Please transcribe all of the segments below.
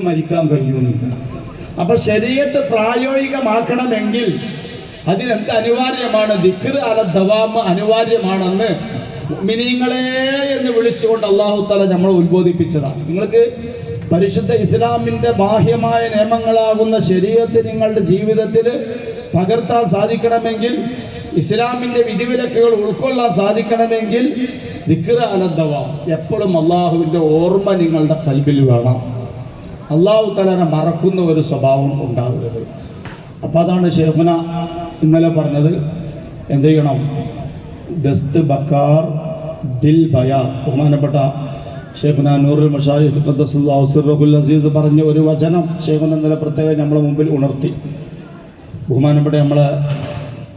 മരിക്കാൻ കഴിയുന്നു. അപ്പൊ ശരീഅത്ത് പ്രായോഗികമാക്കണമെങ്കിൽ അതിനെന്ത് അനിവാര്യമാണ്? ദിക്ർ അല ദവാം അനിവാര്യമാണെന്ന് മുഅ്മിനീങ്ങളെ എന്ന് വിളിച്ചുകൊണ്ട് അല്ലാഹു തആല നമ്മളെ ഉത്ബോധിപ്പിച്ചതാണ്. നിങ്ങൾക്ക് പരിശുദ്ധ ഇസ്ലാമിൻ്റെ ബാഹ്യമായ നിയമങ്ങളാകുന്ന ശരീഅത്ത് നിങ്ങളുടെ ജീവിതത്തിൽ പകർത്താൻ സാധിക്കണമെങ്കിൽ, ഇസ്ലാമിൻ്റെ വിധിവിലക്കുകൾ ഉൾക്കൊള്ളാൻ സാധിക്കണമെങ്കിൽ ദിക്ർ അല ദവാം, എപ്പോഴും അള്ളാഹുവിൻ്റെ ഓർമ്മ നിങ്ങളുടെ ഖൽബിൽ വേണം. അള്ളാഹു തആലനെ മറക്കുന്ന ഒരു സ്വഭാവം ഉണ്ടാകരുത്. അപ്പോൾ അതാണ് ശൈഖുന ഇന്നലെ പറഞ്ഞത്. എന്ത് ചെയ്യണം? ദസ്ത് ബക്കാർ ദിൽ ബയാർ. ബഹുമാനപ്പെട്ട ശൈഖുന നൂറുൽ മശായിഖ് ഖദ്ദസല്ലാഹു സിർറഹുൽ അസീസ് പറഞ്ഞ ഒരു വചനം ശൈഖുന ഇന്നലെ പ്രത്യേകം നമ്മളെ മുമ്പിൽ ഉണർത്തി. ബഹുമാനപ്പെട്ട നമ്മളെ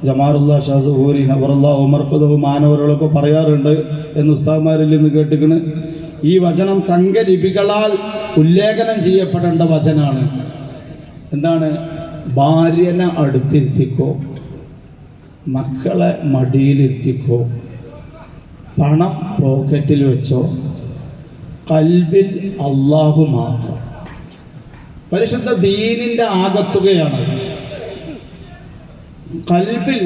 ജമാറുല്ലാ ഷാസുഹൂരി നവറുല്ലാ ഉമർഖദ് മാനവരുകളൊക്കെ പറയാറുണ്ട് എന്ന് ഉസ്താദ്മാരിൽ നിന്ന് കേട്ടിക്കണ്. ഈ വചനം തങ്കലിപികളാൽ ഉല്ലേഖനം ചെയ്യപ്പെടേണ്ട വചനാണ്. എന്താണ്? ഭാര്യനെ അടുത്തിരുത്തിക്കോ, മക്കളെ മടിയിലിരുത്തിക്കോ, പണം പോക്കറ്റിൽ വെച്ചോ, ഖൽബിൽ അള്ളാഹു മാത്രം. പരിശുദ്ധ ദീനിൻ്റെ ആകത്തുകയാണ് ഖൽബിൽ.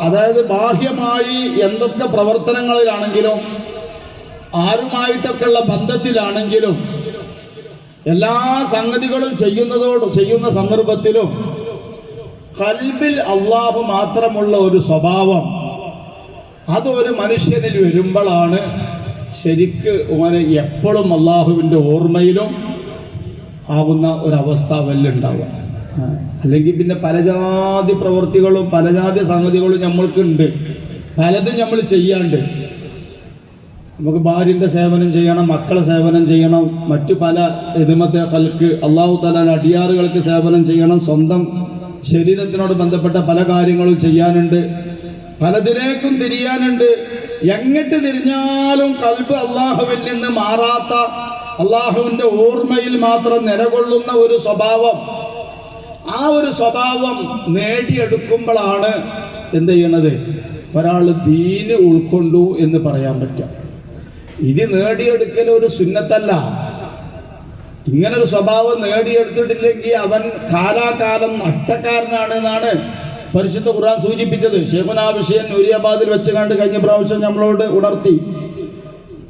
അതായത് ബാഹ്യമായി എന്തൊക്കെ പ്രവർത്തനങ്ങളിലാണെങ്കിലും ആരുമായിട്ടൊക്കെയുള്ള ബന്ധത്തിലാണെങ്കിലും എല്ലാ സംഗതികളും ചെയ്യുന്ന സന്ദർഭത്തിലും ഖൽബിൽ അള്ളാഹു മാത്രമുള്ള ഒരു സ്വഭാവം അതൊരു മനുഷ്യനിൽ വരുമ്പോഴാണ് ശരിക്ക് ഓനെ എപ്പോഴും അള്ളാഹുവിൻ്റെ ഓർമ്മയിലും ആകുന്ന ഒരവസ്ഥ വല്ലുണ്ടാവുക. അല്ലെങ്കിൽ പിന്നെ പലജാതി പ്രവൃത്തികളും പലജാതി സംഗതികളും നമ്മൾക്കുണ്ട്, പലതും നമ്മൾ ചെയ്യാണ്ട്. നമുക്ക് ഭാര്യൻ്റെ സേവനം ചെയ്യണം, മക്കളെ സേവനം ചെയ്യണം, മറ്റു പല ഹിദ്മത്തെ ഖൽക്ക് അല്ലാഹു തആല അടിയാറുകൾക്ക് സേവനം ചെയ്യണം, സ്വന്തം ശരീരത്തിനോട് ബന്ധപ്പെട്ട പല കാര്യങ്ങളും ചെയ്യാനുണ്ട്, പലതിലേക്കും തിരിയാനുണ്ട്. എങ്ങോട്ട് തിരിഞ്ഞാലും ഖൽബ് അള്ളാഹുവിൽ നിന്ന് മാറാത്ത, അള്ളാഹുവിൻ്റെ ഓർമ്മയിൽ മാത്രം നിലകൊള്ളുന്ന ഒരു സ്വഭാവം, ആ ഒരു സ്വഭാവം നേടിയെടുക്കുമ്പോഴാണ് എന്ത് ചെയ്യണത്? ഒരാൾ ദീന് ഉൾക്കൊണ്ടു എന്ന് പറയാൻ പറ്റുക. ഇത് നേടിയെടുക്കൽ ഒരു സുന്നത്തല്ല. ഇങ്ങനൊരു സ്വഭാവം നേടിയെടുത്തിട്ടില്ലെങ്കിൽ അവൻ കാലാകാലം നഷ്ടക്കാരനാണ് എന്നാണ് പരിശുദ്ധ ഖുർആൻ സൂചിപ്പിച്ചത്. ശൈഖുനാ വിഷയം നൂരിയാബാദിൽ വെച്ച് കണ്ട് കഴിഞ്ഞ പ്രാവശ്യം നമ്മളോട് ഉണർത്തി.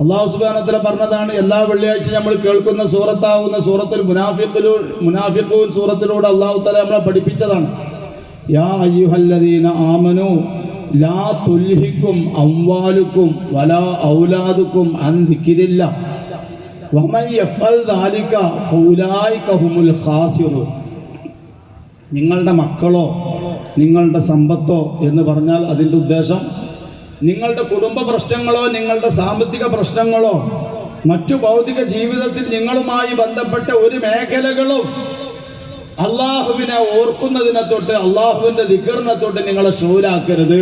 അല്ലാഹു സുബ്ഹാനഹു വ തആല പറഞ്ഞതാണ്, എല്ലാ വെള്ളിയാഴ്ച നമ്മൾ കേൾക്കുന്ന സൂറത്താവുന്ന സൂറത്തുൽ മുനാഫിഖൂൻ സൂറത്തിലൂടെ അല്ലാഹു തആല നമ്മളെ പഠിപ്പിച്ചതാണ്. യാ അയ്യുഹല്ലദീന ആമനൂ ലാ തുൽഹിക്കും അംവാലുക്കും വലാ ഔലാദുക്കും അൻ ദിക്രില്ലാഹ് വമൻ യഫ്അൽ ദാലിക ഫൗലായിക ഹുമുൽ ഖാസിറൂൻ. നിങ്ങളുടെ മക്കളോ നിങ്ങളുടെ സമ്പത്തോ എന്ന് പറഞ്ഞാൽ അതിൻ്റെ ഉദ്ദേശം നിങ്ങളുടെ കുടുംബ പ്രശ്നങ്ങളോ നിങ്ങളുടെ സാമ്പത്തിക പ്രശ്നങ്ങളോ മറ്റു ഭൗതിക ജീവിതത്തിൽ നിങ്ങളുമായി ബന്ധപ്പെട്ട ഒരു മേഖലകളും അള്ളാഹുവിനെ ഓർക്കുന്നതിനെ തൊട്ട്, അള്ളാഹുവിൻ്റെ ദിക്റിനെ തൊട്ട് നിങ്ങളെ ഷൂരാക്കരുത്.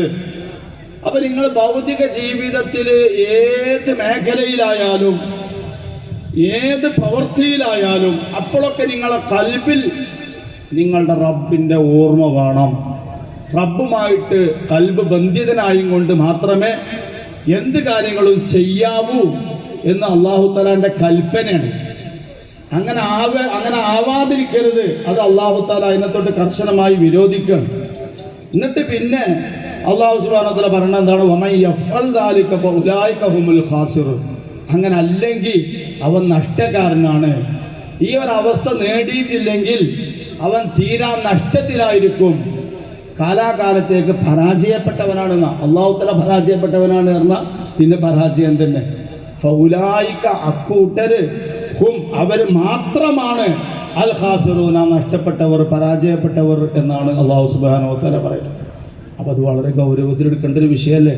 അപ്പൊ നിങ്ങൾ ഭൗതിക ജീവിതത്തിൽ ഏത് മേഖലയിലായാലും ഏത് പ്രവൃത്തിയിലായാലും അപ്പോഴൊക്കെ നിങ്ങളെ ഖൽബിൽ നിങ്ങളുടെ റബ്ബിൻ്റെ ഓർമ്മ വേണം. റബ്ബുമായിട്ട് ഖൽബ് ബന്ധിതനായും കൊണ്ട് മാത്രമേ എന്ത് കാര്യങ്ങളും ചെയ്യാവൂ എന്ന് അല്ലാഹു തആലാന്റെ കൽപ്പനയാണ്. അങ്ങനെ ആവാതിരിക്കരുത്. അത് അല്ലാഹു തആല അതിനെത്തൊട്ട് കർശനമായി വിരോധിക്കണം. എന്നിട്ട് പിന്നെ അല്ലാഹു സുബ്ഹാനഹു വ തആല പറയുന്നത് എന്താണ്? വമൻ യഫ്അൽ ദാലിക ഫഉലൈക ഹുമുൽ ഖാസിറൂൻ. അങ്ങനെ അല്ലെങ്കിൽ അവൻ നഷ്ടക്കാരനാണ്. ഈ ഒരു അവസ്ഥ നേടിയിട്ടില്ലെങ്കിൽ അവൻ തീരാ നഷ്ടത്തിലായിരിക്കും, കാലാകാലത്തേക്ക് പരാജയപ്പെട്ടവനാണെന്ന. അല്ലാഹു തആല പരാജയപ്പെട്ടവനാണ് പറഞ്ഞാൽ പിന്നെ പരാജയം തന്നെ. ഫൗലായിക അക്കൂട്ടര് ഹും അവർ മാത്രമാണ് അൽ ഖാസിറൂന നഷ്ടപ്പെട്ടവർ, പരാജയപ്പെട്ടവർ എന്നാണ് അല്ലാഹു സുബ്ഹാനഹു വ തആല പറയുന്നത്. അപ്പോൾ അത് വളരെ ഗൗരവത്തിലെടുക്കേണ്ട ഒരു വിഷയമല്ലേ?